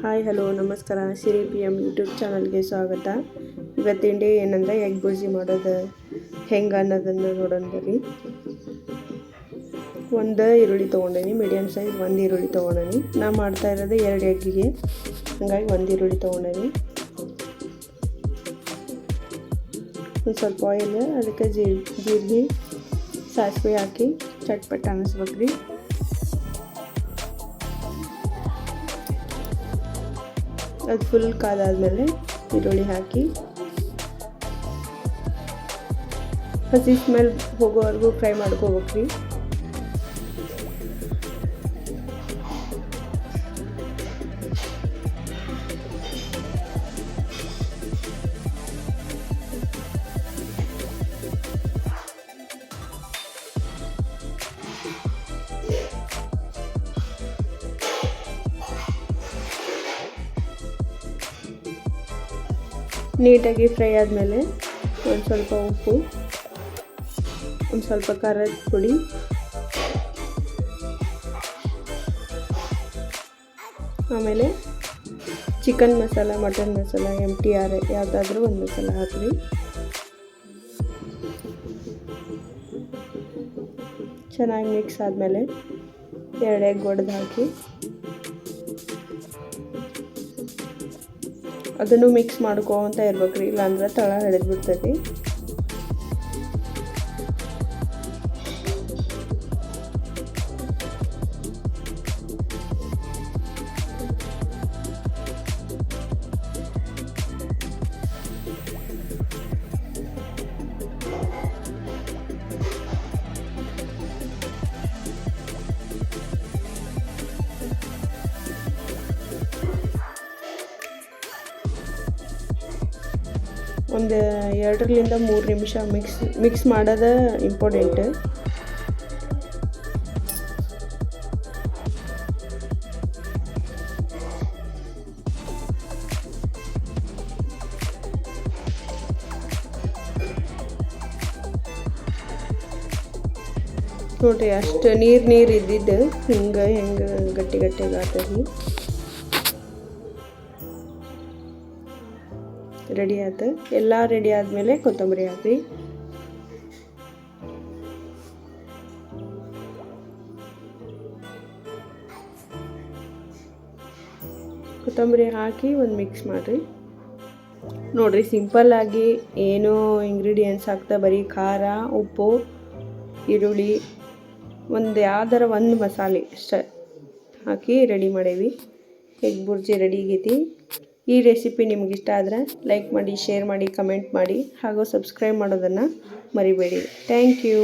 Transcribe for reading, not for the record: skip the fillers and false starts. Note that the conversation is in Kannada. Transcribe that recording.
ಹಾಯ್ ಹಲೋ ನಮಸ್ಕಾರ. ಸಿರಿ ಪಿ ಎಮ್ ಯೂಟ್ಯೂಬ್ ಚಾನಲ್ಗೆ ಸ್ವಾಗತ. ಇವತ್ತಿನ ಡೇ ಏನಂದರೆ ಎಗ್ ಬುರ್ಜಿ ಮಾಡೋದು ಹೆಂಗೆ ಅನ್ನೋದನ್ನು ನೋಡೋಣ ಬರ್ರಿ. ಒಂದು ಈರುಳ್ಳಿ ತೊಗೊಂಡೇನಿ, ಮೀಡಿಯಮ್ ಸೈಜ್ ಒಂದು ಈರುಳ್ಳಿ ತೊಗೊಂಡೇನಿ. ನಾ ಮಾಡ್ತಾ ಇರೋದು 2 ಎಗ್ಗಿಗೆ, ಹಾಗಾಗಿ ಒಂದು ಈರುಳ್ಳಿ ತೊಗೊಂಡೇನಿ. ಒಂದು ಸ್ವಲ್ಪ ಆಯಿಲ್, ಅದಕ್ಕೆ ಜೀರಿಗೆ ಸಾಸಿವೆ ಹಾಕಿ ಚಟ್ಪಟ ಅನ್ನಿಸ್ಬೇಕ್ರಿ. ಅದು ಫುಲ್ ಕಾದಾದ್ಮೇಲೆ ಈರುಳ್ಳಿ ಹಾಕಿ ಹಸಿ ಸ್ಮೆಲ್ ಹೋಗೋವರೆಗೂ ಫ್ರೈ ಮಾಡ್ಕೋಬೇಕ್ರಿ. ನೀಟಾಗಿ ಫ್ರೈ ಆದಮೇಲೆ ಒಂದು ಸ್ವಲ್ಪ ಉಪ್ಪು, ಒಂದು ಸ್ವಲ್ಪ ಖಾರದ ಪುಡಿ, ಆಮೇಲೆ chicken masala, mutton masala, MTR ಯಾವುದಾದ್ರೂ ಒಂದು ಮಸಾಲ ಹಾಕ್ರಿ. ಚೆನ್ನಾಗಿ ಮಿಕ್ಸ್ ಆದಮೇಲೆ 2 ಎಗ್ ಒಡೆದು ಹಾಕಿ ಅದನ್ನು ಮಿಕ್ಸ್ ಮಾಡ್ಕೊತ ಇರ್ಬೇಕ್ರಿ, ಇಲ್ಲಾಂದ್ರೆ ತಳ ಹಿಡಿದು ಬಿಡ್ತೈತಿ. ಒಂದು 2ರಿಂದ 3 ನಿಮಿಷ ಮಿಕ್ಸ್ ಮಾಡೋದು ಇಂಪಾರ್ಟೆಂಟ್. ನೋಡ್ರಿ, ಅಷ್ಟು ನೀರು ಇದ್ದಿದ್ದು ಹೆಂಗೆ ಗಟ್ಟಿಯಾಗಿ ಆಗ್ತದೆ. ರೆಡಿ ಆಯ್ತು. ಎಲ್ಲ ರೆಡಿ ಆದಮೇಲೆ ಕೊತ್ತಂಬರಿ ಹಾಕಿ. ಕೊತ್ತಂಬರಿ ಹಾಕಿ ಒಂದು ಮಿಕ್ಸ್ ಮಾಡಿರಿ. ನೋಡಿರಿ, ಸಿಂಪಲ್ಲಾಗಿ ಏನೂ ಇಂಗ್ರೀಡಿಯೆಂಟ್ಸ್ ಹಾಕ್ತಾ ಬರೀ ಖಾರ, ಉಪ್ಪು, ಈರುಳ್ಳಿ, ಯಾವ್ದಾರ ಒಂದು ಮಸಾಲೆ ಅಷ್ಟೇ ಹಾಕಿ ರೆಡಿ ಮಾಡೇವಿ. ಎಗ್ ಬುರ್ಜಿ ರೆಡಿ ಆಗೈತಿ. ಈ ರೆಸಿಪಿ ನಿಮ್ಗೆ ಇಷ್ಟ ಆದರೆ ಲೈಕ್ ಮಾಡಿ, ಶೇರ್ ಮಾಡಿ, ಕಮೆಂಟ್ ಮಾಡಿ, ಹಾಗೂ ಸಬ್ಸ್ಕ್ರೈಬ್ ಮಾಡೋದನ್ನು ಮರಿಬೇಡಿ. Thank you.